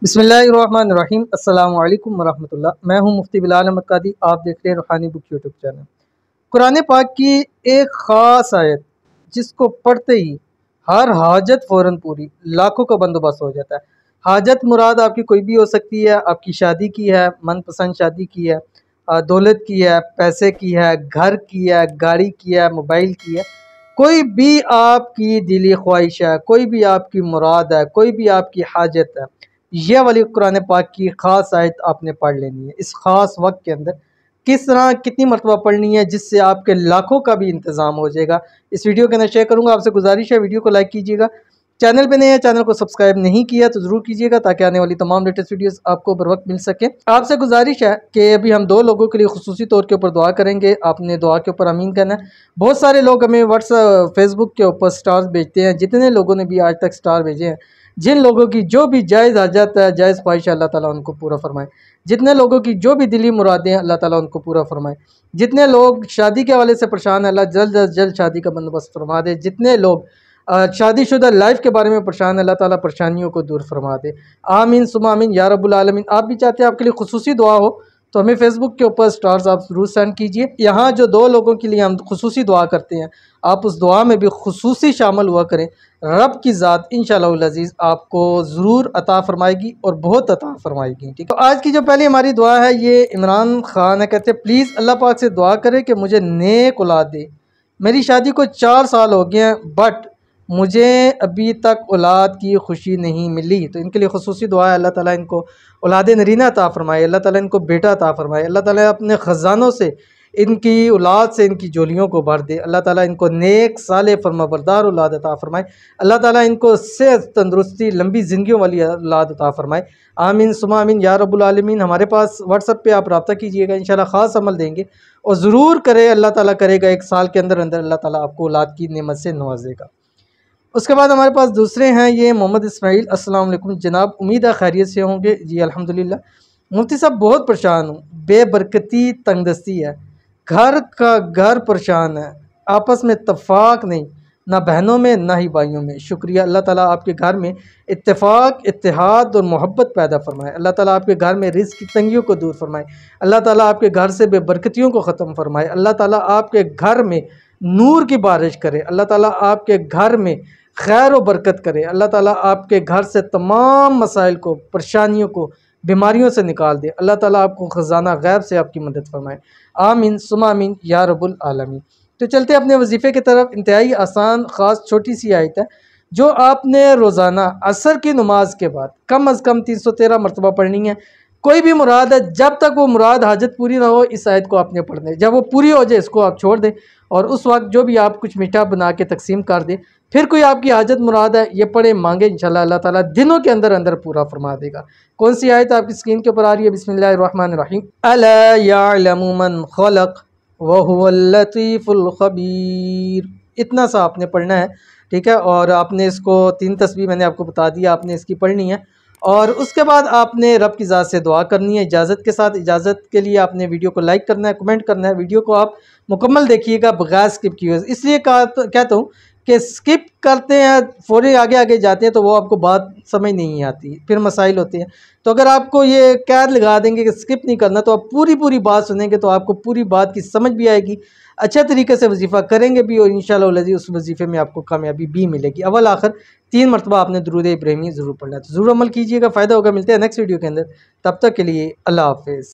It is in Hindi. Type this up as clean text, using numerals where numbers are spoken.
बिस्मिल्लाहिर्रहमानिर्रहीम अस्सलामु अलैकुम वरहमतुल्लाह। मैं हूं मुफ्ती बिलाल अहमद कादी। आप देख रहे हैं रूहानी बुक यूट्यूब चैनल। कुरान पाक की एक ख़ास आयत जिसको पढ़ते ही हर हाजत फ़ौरन पूरी, लाखों का बंदोबस्त हो जाता है। हाजत मुराद आपकी कोई भी हो सकती है। आपकी शादी की है, मनपसंद शादी की है, दौलत की है, पैसे की है, घर की है, गाड़ी की है, मोबाइल की है। कोई भी आपकी दिली ख्वाहिश है, कोई भी आपकी मुराद है, कोई भी आपकी हाजत है, ये वाली कुरान पाक की ख़ास आयत आपने पढ़ लेनी है। इस ख़ास वक्त के अंदर किस तरह कितनी मरतबा पढ़नी है जिससे आपके लाखों का भी इंतज़ाम हो जाएगा, इस वीडियो के अंदर शेयर करूँगा। आपसे गुजारिश है वीडियो को लाइक कीजिएगा। चैनल पे नए हैं, चैनल को सब्सक्राइब नहीं किया तो ज़रूर कीजिएगा ताकि आने वाली तमाम लेटेस्ट वीडियोस आपको बर वक्त मिल सके। आपसे गुजारिश है कि अभी हम 2 लोगों के लिए खुसूसी तौर के ऊपर दुआ करेंगे। आपने दुआ के ऊपर आमीन करना है। बहुत सारे लोग हमें व्हाट्सएप फेसबुक के ऊपर स्टार्स भेजते हैं। जितने लोगों ने भी आज तक स्टार भेजे हैं, जिन लोगों की जो भी जायज़ हाजत है, जायज़ ख्वाहिश है, अल्लाह ताला उनको पूरा फरमाए। जितने लोगों की जो भी दिली मुरादें हैं, अल्लाह ताला उनको पूरा फरमाए। जितने लोग शादी के हवाले से परेशान है, अल्लाह जल्द अज जल्द शादी का बंदोबस्त फरमा दे। जितने लोग शादीशुदा लाइफ के बारे में परेशान है, अल्लाह ताला परेशानियों को दूर फरमा दे। आमीन सुम्मा आमीन या रब्बुल आलमीन। आप भी चाहते हैं आपके लिए खुसूसी दुआ हो तो हमें फेसबुक के ऊपर स्टार्स आप ज़रूर सेंड कीजिए। यहाँ जो 2 लोगों के लिए हम खुसूसी दुआ करते हैं, आप उस दुआ में भी खुसूसी शामिल हुआ करें। रब की ज़ात इंशाअल्लाह अज़ीज़ आपको ज़रूर अता फ़रमाएगी और बहुत अता फ़रमाएगी। ठीक है, तो आज की जो पहली हमारी दुआ है ये इमरान खान है। कहते हैं प्लीज़ अल्लाह पाक से दुआ करें कि मुझे नेक औलाद दे। मेरी शादी को 4 साल हो गए हैं बट मुझे अभी तक औलाद की खुशी नहीं मिली। तो इनके लिए खुसूसी दुआ है, अल्लाह ताला इनको औलाद नरीना अता फ़रमाए, अल्लाह ताला इनको बेटा अता फ़रमाए, अल्लाह ताला अपने ख़जानों से इनकी औलाद से इनकी झोलियों को भर दे, अल्लाह ताला इनको नेक साले फरमाबरदार औलाद अता फ़रमाए, अल्लाह ताला इनको सेहत तंदुरुस्ती लंबी ज़िंदगियों वाली औलाद अता फ़रमाए। आमीन सुम्मा आमीन या रब्बुल आलमीन। हमारे पास व्हाट्सएप पे आप रब्ता कीजिएगा, इंशाल्लाह ख़ास अमल देंगे और ज़रूर करें। अल्लाह ताला करेगा, 1 साल के अंदर अंदर अल्लाह ताला आपको औलाद की नेमत से नवाजेगा। उसके बाद हमारे पास दूसरे हैं ये मोहम्मद इस्माइल। अस्सलाम वालेकुम जनाब, उम्मीद है खैरियत से होंगे। जी अल्हम्दुलिल्लाह। मुफ्ती साहब बहुत परेशान हूँ, बेबरकती तंगदस्ती है, घर का घर परेशान है, आपस में इत्तेफाक नहीं, ना बहनों में ना ही भाइयों में। शुक्रिया, अल्लाह ताला आपके घर में इत्तेफाक, इत्तेहाद और मोहब्बत पैदा फरमाए। अल्लाह ताला आपके घर में रिज़्क़ की तंगियों को दूर फरमाए। अल्लाह ताला आपके घर से बेबरकतियों को ख़त्म फरमाए। अल्लाह ताला आपके घर में नूर की बारिश करे। अल्लाह ताला आपके घर में खैर व बरकत करे। अल्लाह ताला आपके घर से तमाम मसाइल को, परेशानियों को, बीमारियों से निकाल दे। अल्लाह ताला आपको ख़जाना गैब से आपकी मदद फरमाए। आमीन सुम्मा आमीन या रब्बुल आलमीन। तो चलते अपने वजीफ़े की तरफ। इंतहाई आसान ख़ास छोटी सी आयत है जो आपने रोज़ाना असर की नमाज के बाद कम अज़ कम 313 मरतबा पढ़नी है। कोई भी मुराद है, जब तक वो मुराद हाजत पूरी ना हो इस आयत को आपने पढ़ना है। जब वो पूरी हो जाए इसको आप छोड़ दें और उस वक्त जो भी आप कुछ मीठा बना के तकसीम कर दें। फिर कोई आपकी हाजत मुराद है ये पढ़े, मांगे, इंशाल्लाह अल्लाह ताला दिनों के अंदर अंदर पूरा फरमा देगा। कौन सी आयत आपकी स्क्रीन के ऊपर आ रही है? बिस्मिल्लाहिर्रहमानिर्रहीम। अला यअलमु मन खलक़ व हुवल लतीफ़ुल ख़बीर। इतना सा आपने पढ़ना है, ठीक है। और आपने इसको 3 तस्बीह मैंने आपको बता दिया, आपने इसकी पढ़नी है और उसके बाद आपने रब की ज़ात से दुआ करनी है इजाज़त के साथ। इजाज़त के लिए आपने वीडियो को लाइक करना है, कमेंट करना है। वीडियो को आप मुकम्मल देखिएगा बगैर स्किप किए हुए। इसलिए कहता हूँ कि स्किप करते हैं, फ़ौरी आगे आगे जाते हैं तो वो आपको बात समझ नहीं आती, फिर मसाइल होते हैं। तो अगर आपको ये कैद लगा देंगे कि स्किप नहीं करना तो आप पूरी पूरी बात सुनेंगे तो आपको पूरी बात की समझ भी आएगी, अच्छे तरीके से वजीफ़ा करेंगे भी और इंशाअल्लाह उस वजीफ़े में आपको कामयाबी भी मिलेगी। अव्वल आखिर 3 मरतबा आपने दुरूद इब्राहिमी ज़रूर पढ़ना है। तो ज़रूर अमल कीजिएगा, फ़ायदा होगा। मिलते हैं नेक्स्ट वीडियो के अंदर, तब तक के लिए अल्लाह हाफ़िज़।